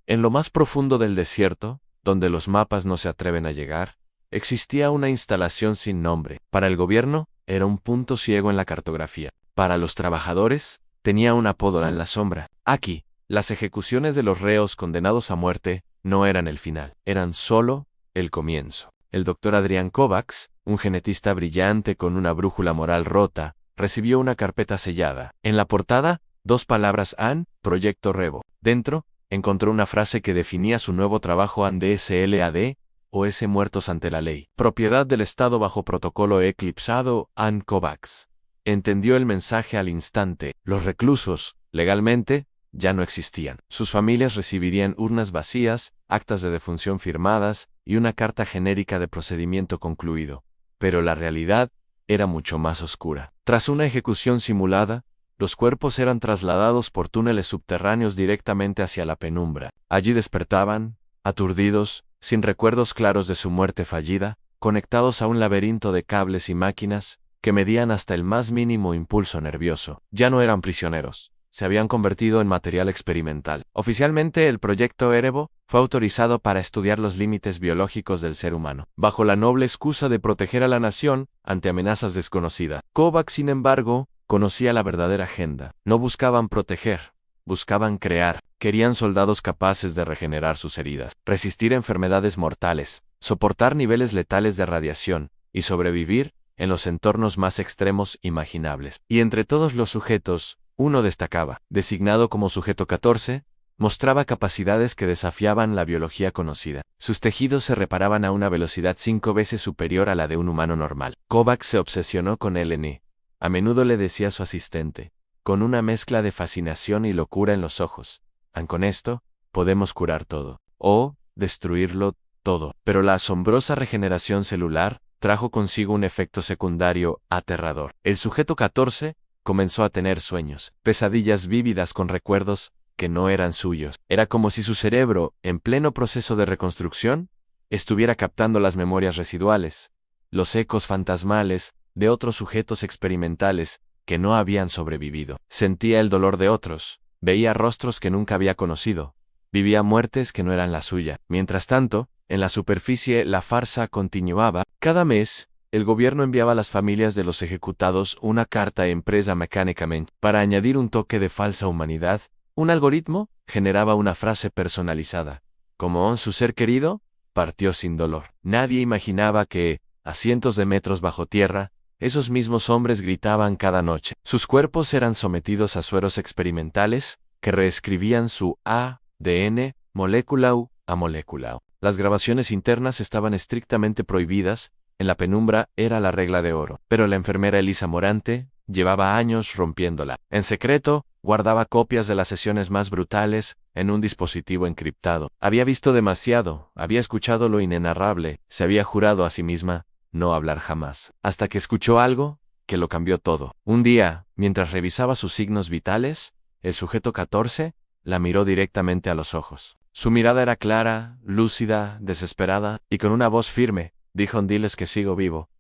En lo más profundo del desierto, donde los mapas no se atreven a llegar, existía una instalación sin nombre. Para el gobierno, era un punto ciego en la cartografía. Para los trabajadores, tenía un apodo en la sombra. Aquí, las ejecuciones de los reos condenados a muerte no eran el final, eran solo el comienzo. El doctor Adrian Kovacs, un genetista brillante con una brújula moral rota, recibió una carpeta sellada. En la portada, 2 palabras AN, Proyecto Revo. Dentro, encontró una frase que definía su nuevo trabajo ANDSLAD, o S muertos ante la ley. Propiedad del Estado bajo protocolo eclipsado, Ann Kovacs. Entendió el mensaje al instante. Los reclusos, legalmente, ya no existían. Sus familias recibirían urnas vacías, actas de defunción firmadas y una carta genérica de procedimiento concluido. Pero la realidad era mucho más oscura. Tras una ejecución simulada, los cuerpos eran trasladados por túneles subterráneos directamente hacia la penumbra. Allí despertaban, aturdidos, sin recuerdos claros de su muerte fallida, conectados a un laberinto de cables y máquinas que medían hasta el más mínimo impulso nervioso. Ya no eran prisioneros. Se habían convertido en material experimental. Oficialmente, el proyecto Erevo fue autorizado para estudiar los límites biológicos del ser humano, bajo la noble excusa de proteger a la nación ante amenazas desconocidas. Kovacs, sin embargo, conocía la verdadera agenda. No buscaban proteger, buscaban crear. Querían soldados capaces de regenerar sus heridas, resistir enfermedades mortales, soportar niveles letales de radiación y sobrevivir en los entornos más extremos imaginables. Y entre todos los sujetos, uno destacaba. Designado como sujeto 14, mostraba capacidades que desafiaban la biología conocida. Sus tejidos se reparaban a una velocidad 5 veces superior a la de un humano normal. Kovacs se obsesionó con LN. A menudo le decía a su asistente, con una mezcla de fascinación y locura en los ojos: con esto, podemos curar todo, o destruirlo todo. Pero la asombrosa regeneración celular trajo consigo un efecto secundario aterrador. El sujeto 14 comenzó a tener sueños, pesadillas vívidas con recuerdos que no eran suyos. Era como si su cerebro, en pleno proceso de reconstrucción, estuviera captando las memorias residuales, los ecos fantasmales de otros sujetos experimentales que no habían sobrevivido. Sentía el dolor de otros, veía rostros que nunca había conocido, vivía muertes que no eran la suya. Mientras tanto, en la superficie la farsa continuaba. Cada mes, el gobierno enviaba a las familias de los ejecutados una carta impresa mecánicamente. Para añadir un toque de falsa humanidad, un algoritmo generaba una frase personalizada, como su ser querido partió sin dolor. Nadie imaginaba que, a cientos de metros bajo tierra, esos mismos hombres gritaban cada noche. Sus cuerpos eran sometidos a sueros experimentales que reescribían su ADN molécula a molécula. Las grabaciones internas estaban estrictamente prohibidas. En la penumbra era la regla de oro. Pero la enfermera Elisa Morante llevaba años rompiéndola. En secreto, guardaba copias de las sesiones más brutales en un dispositivo encriptado. Había visto demasiado, había escuchado lo inenarrable, se había jurado a sí misma no hablar jamás. Hasta que escuchó algo que lo cambió todo. Un día, mientras revisaba sus signos vitales, el sujeto 14 la miró directamente a los ojos. Su mirada era clara, lúcida, desesperada, y con una voz firme, dijo: diles que sigo vivo.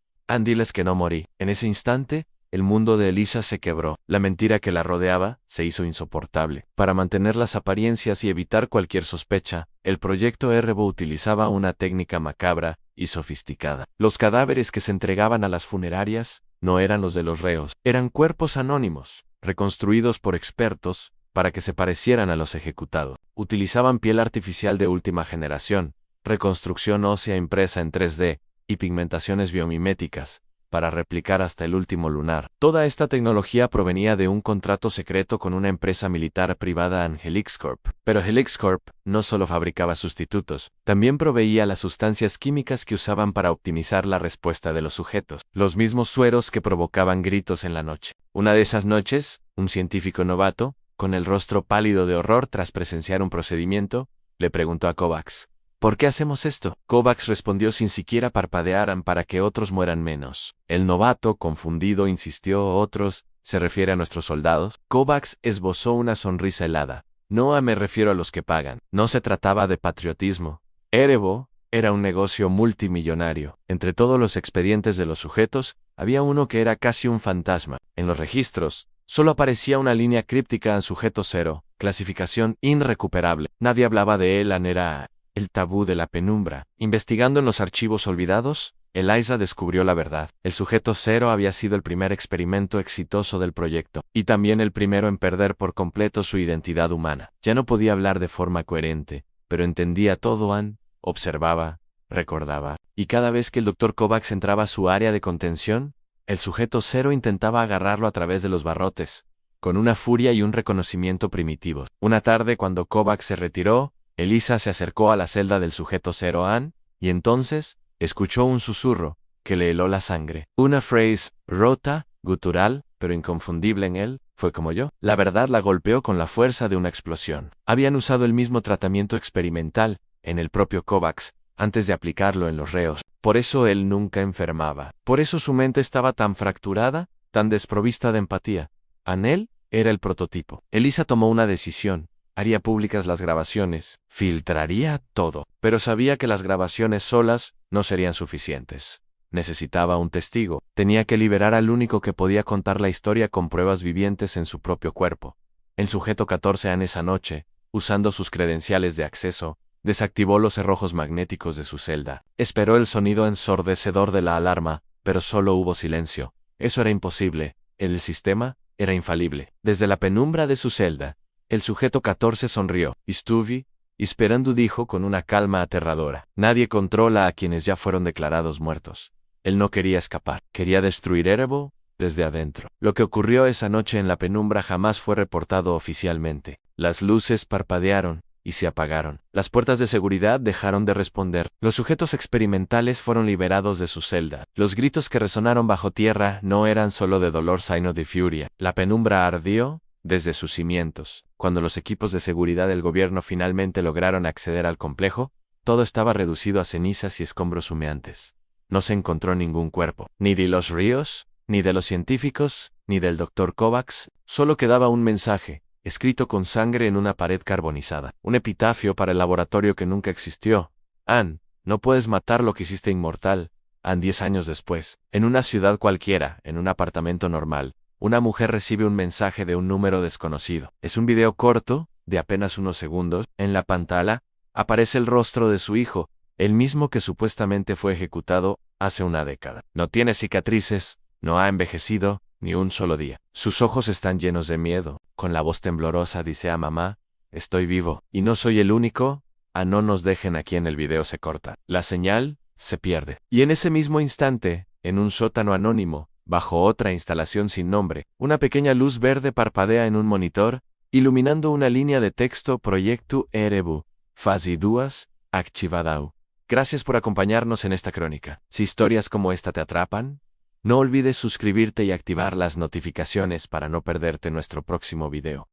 Diles que no morí. En ese instante, el mundo de Elisa se quebró. La mentira que la rodeaba se hizo insoportable. Para mantener las apariencias y evitar cualquier sospecha, el proyecto Erevo utilizaba una técnica macabra y sofisticada. Los cadáveres que se entregaban a las funerarias no eran los de los reos, eran cuerpos anónimos, reconstruidos por expertos para que se parecieran a los ejecutados. Utilizaban piel artificial de última generación, reconstrucción ósea impresa en 3D y pigmentaciones biomiméticas para replicar hasta el último lunar. Toda esta tecnología provenía de un contrato secreto con una empresa militar privada, Helix Corp. Pero Helix Corp no solo fabricaba sustitutos, también proveía las sustancias químicas que usaban para optimizar la respuesta de los sujetos, los mismos sueros que provocaban gritos en la noche. Una de esas noches, un científico novato, con el rostro pálido de horror tras presenciar un procedimiento, le preguntó a Kovacs: ¿por qué hacemos esto? Kovacs respondió sin siquiera parpadear: para que otros mueran menos. El novato, confundido, insistió: ¿otros? ¿Se refiere a nuestros soldados? Kovacs esbozó una sonrisa helada. No, me refiero a los que pagan. No se trataba de patriotismo. Erevo era un negocio multimillonario. Entre todos los expedientes de los sujetos, había uno que era casi un fantasma. En los registros, Solo aparecía una línea críptica en sujeto 0, clasificación irrecuperable. Nadie hablaba de él, era el tabú de la penumbra. Investigando en los archivos olvidados, Eliza descubrió la verdad. El sujeto 0 había sido el primer experimento exitoso del proyecto, y también el primero en perder por completo su identidad humana. Ya no podía hablar de forma coherente, pero entendía todo. Ann observaba, recordaba, y cada vez que el Dr. Kovacs entraba a su área de contención, el sujeto 0 intentaba agarrarlo a través de los barrotes, con una furia y un reconocimiento primitivos. Una tarde, cuando Kovacs se retiró, Eliza se acercó a la celda del sujeto 0 Ann, y entonces escuchó un susurro que le heló la sangre. Una frase rota, gutural, pero inconfundible en él, fue como yo. La verdad la golpeó con la fuerza de una explosión. Habían usado el mismo tratamiento experimental en el propio Kovacs antes de aplicarlo en los reos. Por eso él nunca enfermaba. Por eso su mente estaba tan fracturada, tan desprovista de empatía. Ann era el prototipo. Eliza tomó una decisión. Haría públicas las grabaciones, filtraría todo, pero sabía que las grabaciones solas no serían suficientes. Necesitaba un testigo, tenía que liberar al único que podía contar la historia con pruebas vivientes en su propio cuerpo. El sujeto 14 Ann esa noche, usando sus credenciales de acceso, desactivó los cerrojos magnéticos de su celda. Esperó el sonido ensordecedor de la alarma, pero solo hubo silencio. Eso era imposible, el sistema era infalible. Desde la penumbra de su celda, el sujeto 14 sonrió. Estuve esperando, dijo con una calma aterradora. Nadie controla a quienes ya fueron declarados muertos. Él no quería escapar. Quería destruir Erebo desde adentro. Lo que ocurrió esa noche en la penumbra jamás fue reportado oficialmente. Las luces parpadearon y se apagaron. Las puertas de seguridad dejaron de responder. Los sujetos experimentales fueron liberados de su celda. Los gritos que resonaron bajo tierra no eran solo de dolor, sino de furia. La penumbra ardió desde sus cimientos. Cuando los equipos de seguridad del gobierno finalmente lograron acceder al complejo, todo estaba reducido a cenizas y escombros humeantes. No se encontró ningún cuerpo, ni de los ríos, ni de los científicos, ni del Dr. Kovacs. Solo quedaba un mensaje, escrito con sangre en una pared carbonizada. Un epitafio para el laboratorio que nunca existió. Ann, no puedes matar lo que hiciste inmortal. Ann, 10 años después, en una ciudad cualquiera, en un apartamento normal, una mujer recibe un mensaje de un número desconocido. Es un video corto, de apenas unos segundos. En la pantalla aparece el rostro de su hijo, el mismo que supuestamente fue ejecutado hace una década. No tiene cicatrices, no ha envejecido ni un solo día. Sus ojos están llenos de miedo. Con la voz temblorosa dice a mamá: estoy vivo, y no soy el único. No nos dejen aquí. En el video se corta. La señal se pierde. Y en ese mismo instante, en un sótano anónimo, bajo otra instalación sin nombre, una pequeña luz verde parpadea en un monitor, iluminando una línea de texto: Proyecto Erebo, fase 2, activado. Gracias por acompañarnos en esta crónica. Si historias como esta te atrapan, no olvides suscribirte y activar las notificaciones para no perderte nuestro próximo video.